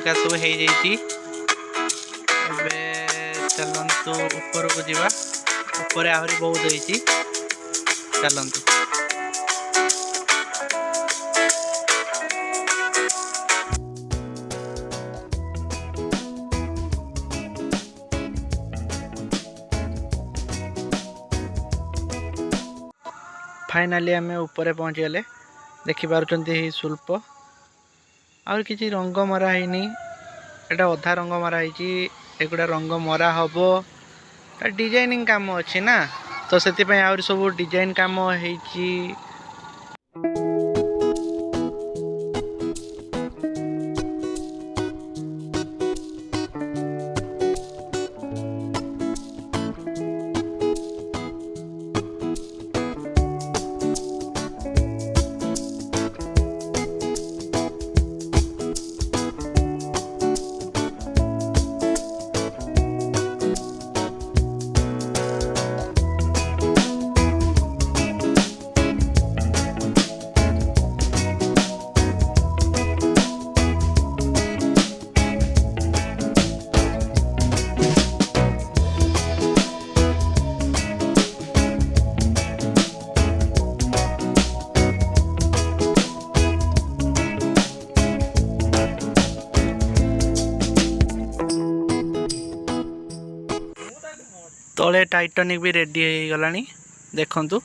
हेरिका सब हो जाइए। चलतु ऊपर को जीवा ऊपर आहरी बहुत होती चलतु। फाइनाली आम ऊपर पहुँची गले देखिपुं शिल्प आउ कि रंग मरा है एटा अधा रंग मरा एगुड़ा रंग मरा हम डिजाइनिंग काम अच्छी ना तो से सब डिजाइन काम होती। तले टाइटानिक भी रेडी हो गलानी देखंतु।